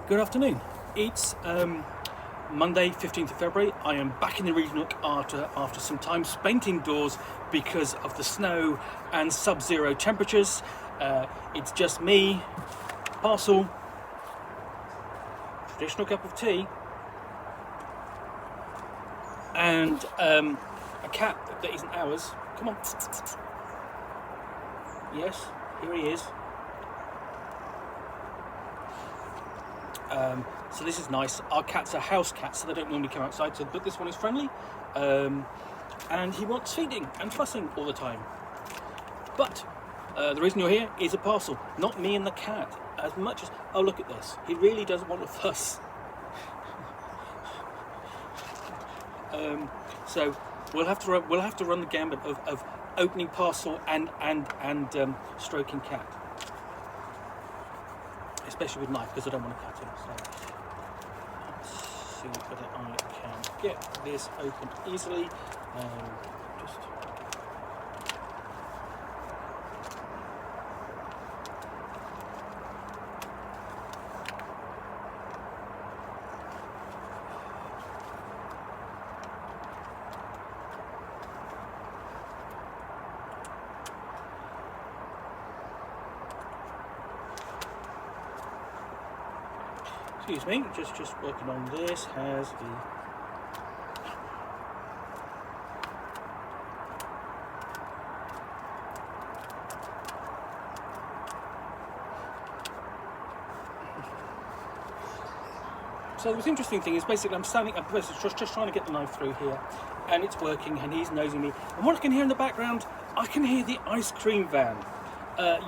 Good afternoon. It's Monday, 15th of February. I am back in the region Nook after some time spent indoors because of the snow and sub-zero temperatures. It's just me, parcel, traditional cup of tea, and a cat that isn't ours. Come on. Yes, here he is. So this is nice. Our cats are house cats, so they don't normally come outside. But this one is friendly, and he wants feeding and fussing all the time. But the reason you're here is a parcel, not me and the cat. As much as look at this, he really does want to fuss. So we'll have to run the gambit of opening parcel and stroking cat. Especially with knife, because I don't want to cut him. So let's see whether I can get this open easily. Just excuse me, just working on this. Has the So the interesting thing is basically I'm standing up, just trying to get the knife through here, and it's working, and he's nosing me. And what I can hear in the background, I can hear the ice cream van.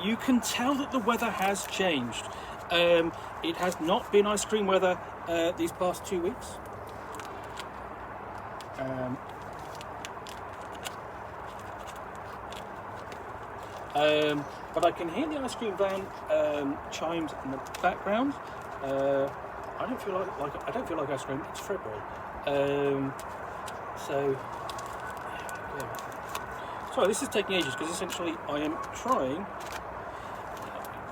You can tell that the weather has changed. It has not been ice cream weather these past 2 weeks. But I can hear the ice cream van chimes in the background. I don't feel like ice cream. It's February. Sorry, this is taking ages because essentially I am trying.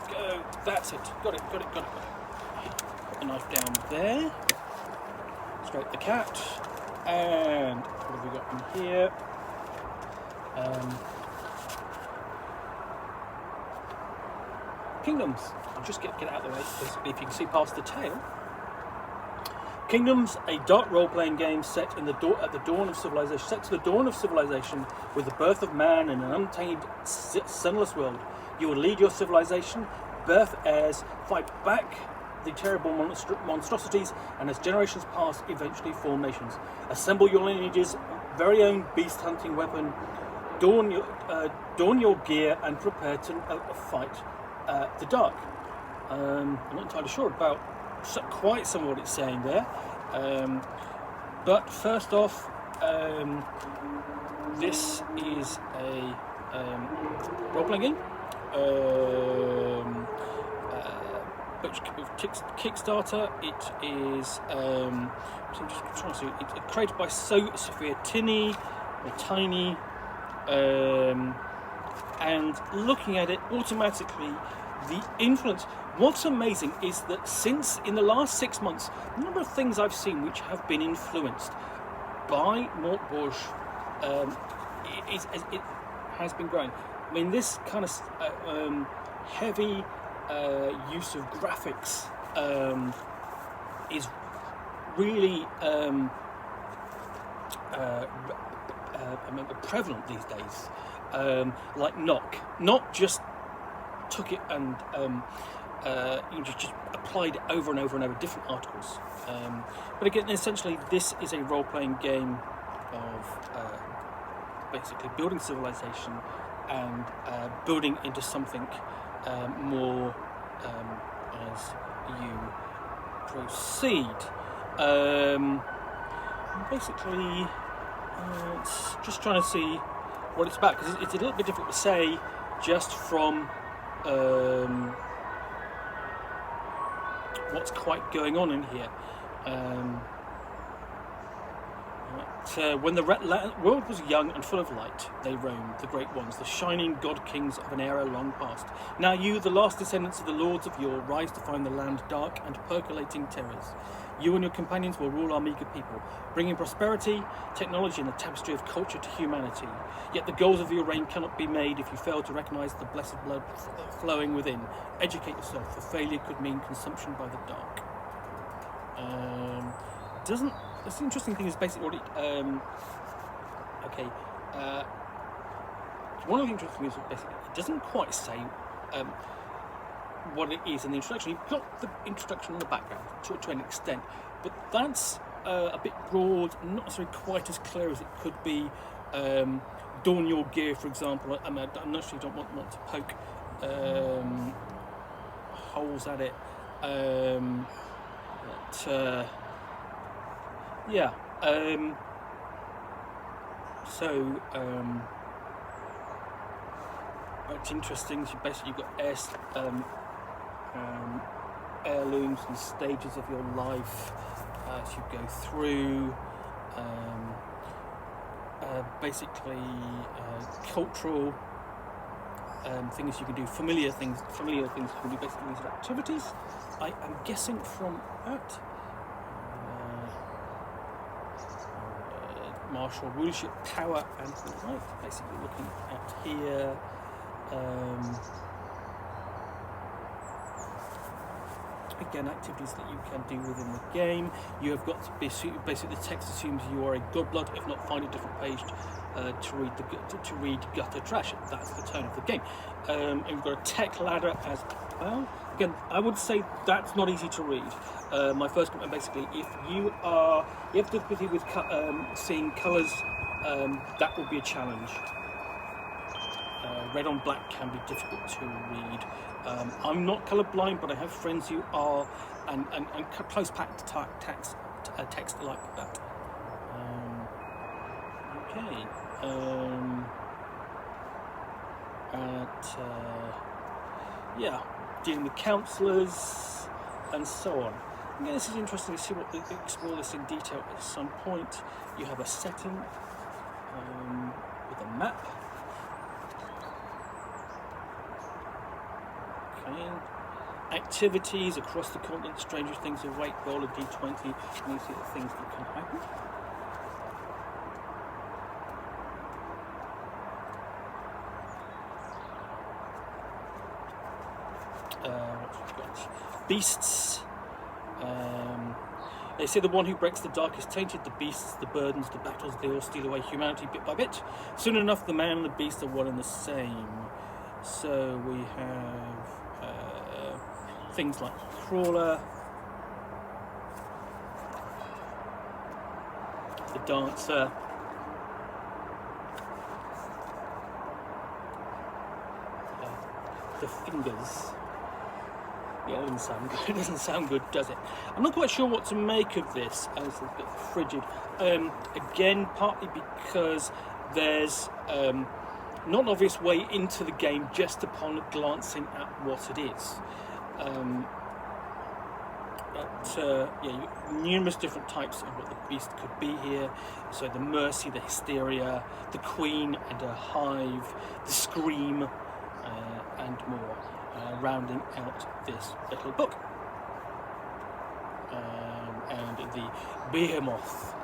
Go. That's it. Got it. Put the knife down there. Stroke the cat. And what have we got in here? Kingdoms. I'll just get it out of the way. Basically, if you can see past the tail. Kingdoms, a dark role-playing game set at the dawn of civilization. Set to the dawn of civilization, with the birth of man in an untamed, sunless world. You will lead your civilization, birth heirs, fight back the terrible monstrosities, and as generations pass, eventually form nations. Assemble your lineage's very own beast-hunting weapon. Don your gear and prepare to fight the dark. I'm not entirely sure about quite some of what it's saying there, but first off, this is a role-playing game, Kickstarter. It is I'm just trying to see, it's created by Sophia Tiny, and looking at it automatically, the influence. What's amazing is that since in the last 6 months, the number of things I've seen which have been influenced by Mort Bush, it has been growing. I mean, this kind of heavy use of graphics is really prevalent these days. Like Nook, not just took it and just applied it over and over and over different articles. But again, essentially, this is a role-playing game of basically building civilization and building into something more as you proceed. Basically, it's just trying to see what it's about, because it's a little bit difficult to say just from what's quite going on in here. when the world was young and full of light, they roamed, the great ones, the shining god kings of an era long past. Now you, the last descendants of the lords of yore, rise to find the land dark and percolating terrors. You and your companions will rule our meagre people, bringing prosperity, technology, and the tapestry of culture to humanity. Yet the goals of your reign cannot be made if you fail to recognise the blessed blood flowing within. Educate yourself, for failure could mean consumption by the dark. That's the interesting thing is basically what it, one of the interesting things is basically it doesn't quite say what it is in the introduction. You've got the introduction in the background to an extent, but that's a bit broad, not necessarily quite as clear as it could be. Dawn your gear, for example. I'm not sure you don't want to poke holes at it. It's interesting. So basically, you've got heirlooms and stages of your life as you go through. Cultural things you can do, familiar things you can do. Basically, these are activities. I am guessing from that. Martial rulership, power, and might. Basically, looking at here. Again, activities that you can do within the game. You have got to be basically the text assumes you are a godblood. If not, find a different page to read gutter trash. That's the tone of the game. And we've got a tech ladder as well. Again, I would say that's not easy to read. My first comment, basically, if you have difficulty with seeing colours, that will be a challenge. Red on black can be difficult to read. I'm not colourblind, but I have friends who are, and close packed text like that. Dealing with counsellors and so on. Again, this is interesting to see what they explore this in detail at some point. You have a setting with a map. Activities across the continent, stranger things await, roll a d20, and you see the things that can happen. Beasts. They say the one who breaks the dark is tainted. The beasts, the burdens, the battles, they all steal away humanity bit by bit. Soon enough, the man and the beast are one and the same. So we have things like crawler, the dancer, the fingers. Yeah, it doesn't sound good. It doesn't sound good, does it? I'm not quite sure what to make of this, as it's a bit frigid. Again, partly because there's not an obvious way into the game just upon glancing at what it is. Numerous different types of what the beast could be here. So the mercy, the hysteria, the queen and her hive, the scream, and more. Rounding out this little book. And the behemoth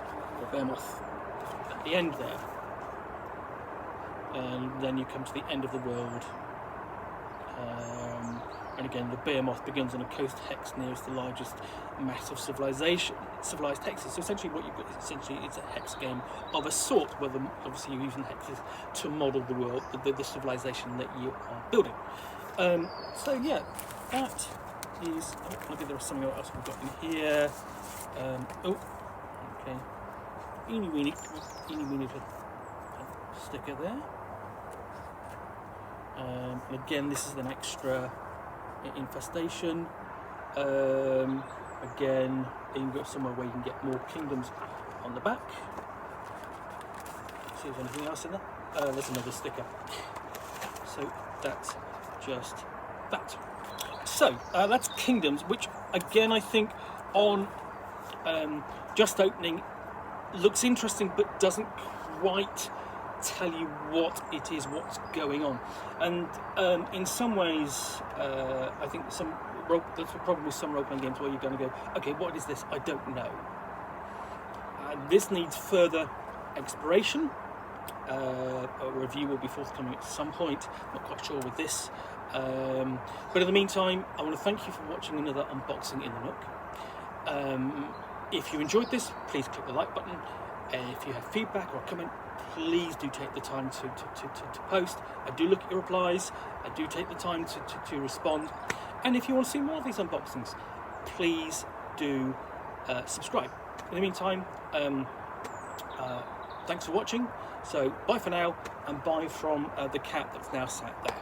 at the end there. And then you come to the end of the world. And again, the behemoth begins on a coast hex nearest the largest mass of civilized hexes. So essentially what you've got is it's a hex game of a sort, where obviously you're using hexes to model the world, the civilization that you are building. That is, maybe there was something else we've got in here. Eeny weeny little sticker there. And again, this is an extra infestation. Again, you can go somewhere where you can get more kingdoms on the back. See if there's anything else in there. There's another sticker. So that's just that. So that's kingdoms, which again I think on just opening looks interesting but doesn't quite tell you what it is, what's going on. And in some ways, I think there's probably some role-playing games where you're going to go, okay, what is this? I don't know. This needs further exploration. A review will be forthcoming at some point, not quite sure with this. But in the meantime, I want to thank you for watching another unboxing in the Nook. If you enjoyed this, please click the like button. If you have feedback or a comment, please do take the time to post. I do look at your replies. I do take the time to respond. And if you want to see more of these unboxings, please do subscribe. In the meantime, thanks for watching. So bye for now, and bye from the cat that's now sat there.